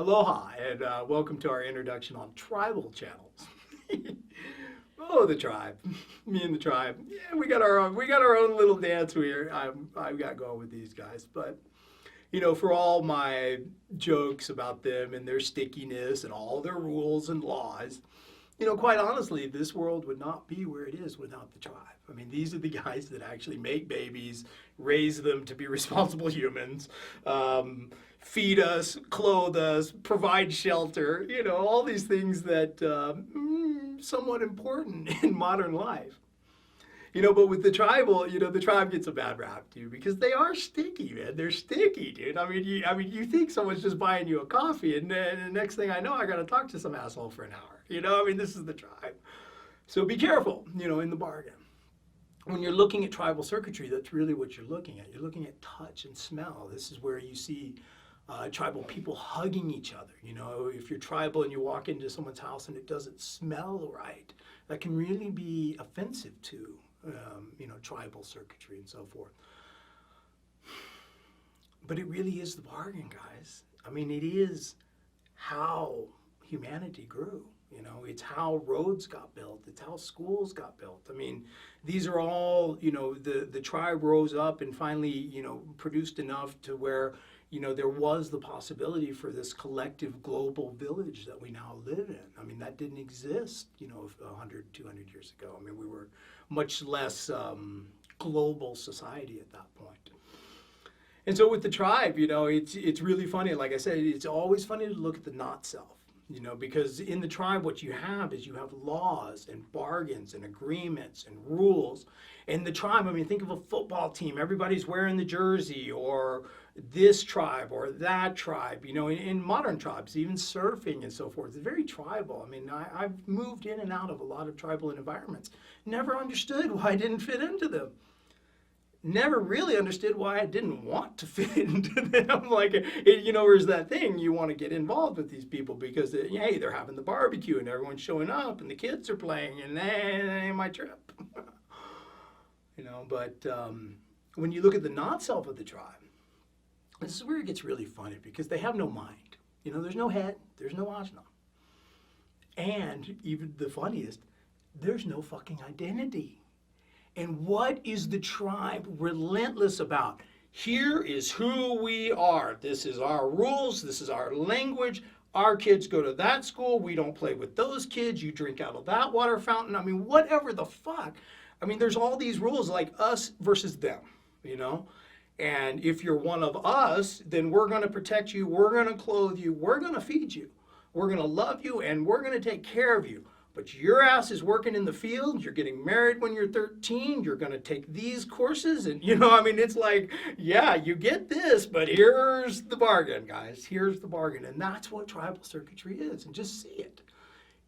Aloha, and welcome to our introduction on tribal channels. Oh, the tribe, me and the tribe. Yeah, we got our own little dance I've got going with these guys. But for all my jokes about them and their stickiness and all their rules and laws, quite honestly, this world would not be where it is without the tribe. I mean, these are the guys that actually make babies, raise them to be responsible humans, feed us, clothe us, provide shelter, all these things that somewhat important in modern life. But with the tribal, the tribe gets a bad rap too because they are sticky, man. They're sticky, dude. I mean, you think someone's just buying you a coffee, and then the next thing I know, I got to talk to some asshole for an hour. This is the tribe. So be careful, in the bargain. When you're looking at tribal circuitry, that's really what you're looking at. You're looking at touch and smell. This is where you see tribal people hugging each other. If you're tribal and you walk into someone's house and it doesn't smell right, that can really be offensive to tribal circuitry and so forth. But it really is the bargain, guys. I mean, it is how humanity grew. It's how roads got built. It's how schools got built. I mean, these are all, the tribe rose up and finally, produced enough to where, there was the possibility for this collective global village that we now live in. I mean, that didn't exist, 100, 200 years ago. I mean, we were much less global society at that point. And so with the tribe, it's really funny. Like I said, it's always funny to look at the not self. Because in the tribe, what you have is you have laws and bargains and agreements and rules. And the tribe, I mean, think of a football team. Everybody's wearing the jersey, or this tribe or that tribe. In modern tribes, even surfing and so forth, it's very tribal. I mean, I've moved in and out of a lot of tribal environments. Never understood why I didn't fit into them. Never really understood why I didn't want to fit into them. Like, there's that thing, you want to get involved with these people because, hey, they're having the barbecue and everyone's showing up and the kids are playing and that ain't my trip. But when you look at the not-self of the tribe, this is where it gets really funny because they have no mind. There's no head, there's no ajna. And even the funniest, there's no fucking identity. And what is the tribe relentless about? Here is who we are. This is our rules. This is our language. Our kids go to that school. We don't play with those kids. You drink out of that water fountain. I mean, whatever the fuck. I mean, there's all these rules like us versus them, And if you're one of us, then we're going to protect you. We're going to clothe you. We're going to feed you. We're going to love you, and we're going to take care of you. But your ass is working in the field, you're getting married when you're 13, you're going to take these courses, and it's like, yeah, you get this, but here's the bargain, guys. Here's the bargain. And that's what tribal circuitry is, and just see it.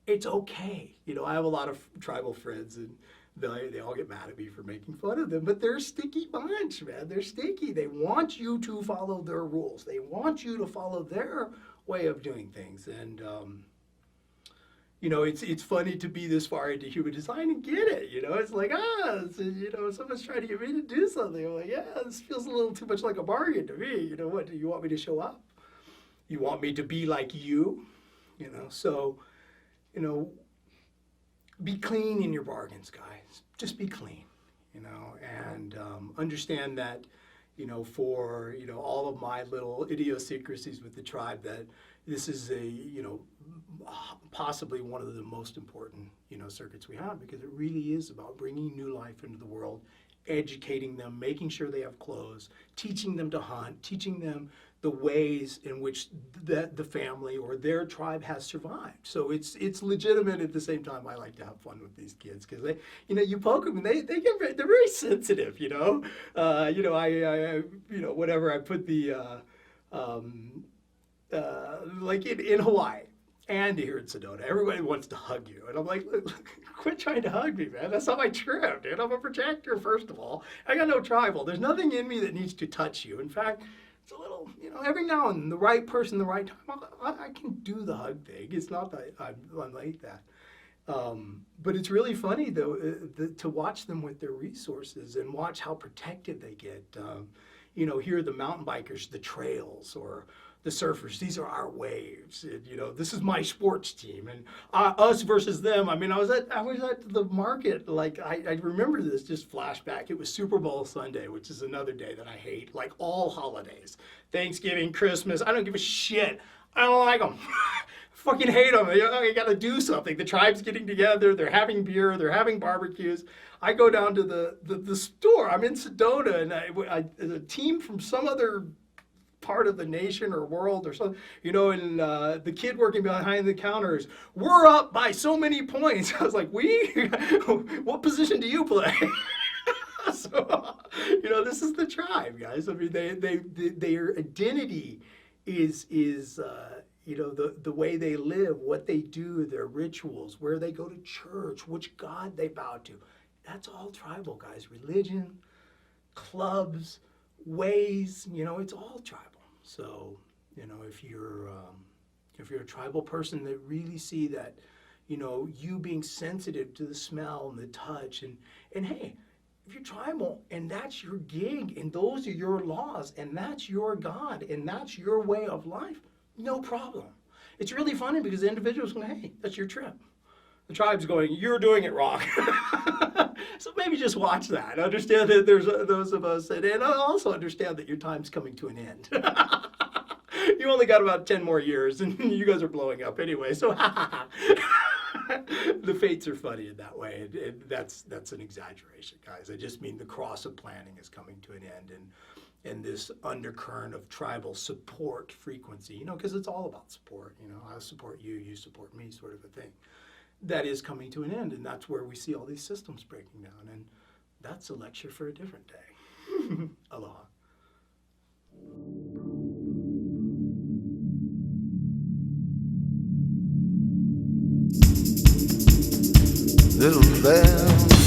It's okay. I have a lot of tribal friends, and they all get mad at me for making fun of them, but they're a sticky bunch, man. They're sticky. They want you to follow their rules. They want you to follow their way of doing things, and it's funny to be this far into human design and get it. It's like, someone's trying to get me to do something. I'm like, yeah, this feels a little too much like a bargain to me. What, do you want me to show up? You want me to be like you? So, be clean in your bargains, guys. Just be clean, and understand that, for, all of my little idiosyncrasies with the tribe, that this is possibly one of the most important, circuits we have, because it really is about bringing new life into the world, educating them, making sure they have clothes, teaching them to hunt, teaching them the ways in which the family or their tribe has survived. So it's legitimate. At the same time, I like to have fun with these kids because they, you poke them and they're very sensitive. Whatever I put the like in Hawaii and here in Sedona, everybody wants to hug you, and I'm like, look, quit trying to hug me, man. That's not my trip, dude. I'm a protector, first of all. I got no tribal. There's nothing in me that needs to touch you. In fact, it's a little, every now and then, the right person, the right time, I can do the hug thing. It's not that I'm like that. But it's really funny, though, to watch them with their resources and watch how protective they get. here are the mountain bikers, the trails, or the surfers. These are our waves. And, this is my sports team, and us versus them. I mean, I was at the market. Like I remember this just flashback. It was Super Bowl Sunday, which is another day that I hate. Like all holidays, Thanksgiving, Christmas. I don't give a shit. I don't like them. Fucking hate them. You got to do something. The tribe's getting together. They're having beer. They're having barbecues. I go down to the store. I'm in Sedona, and a team from some other part of the nation or world or something, and the kid working behind the counters, we're up by so many points. I was like, what position do you play? So, this is the tribe, guys. I mean, their identity is the way they live, what they do, their rituals, where they go to church, which God they bow to. That's all tribal, guys. Religion, clubs, ways, it's all tribal. So, if you're a tribal person that really see that, you being sensitive to the smell and the touch, and hey, if you're tribal and that's your gig and those are your laws and that's your God and that's your way of life, no problem. It's really funny because the individual's going, hey, that's your trip. The tribe's going, you're doing it wrong. So maybe just watch that. Understand that there's those of us, and also understand that your time's coming to an end. You only got about 10 more years, and you guys are blowing up anyway. So the fates are funny in that way. And that's an exaggeration, guys. I just mean the cross of planning is coming to an end, and this undercurrent of tribal support frequency, because it's all about support. I support you, you support me, sort of a thing. That is coming to an end, and that's where we see all these systems breaking down, and that's a lecture for a different day. Aloha. Little bells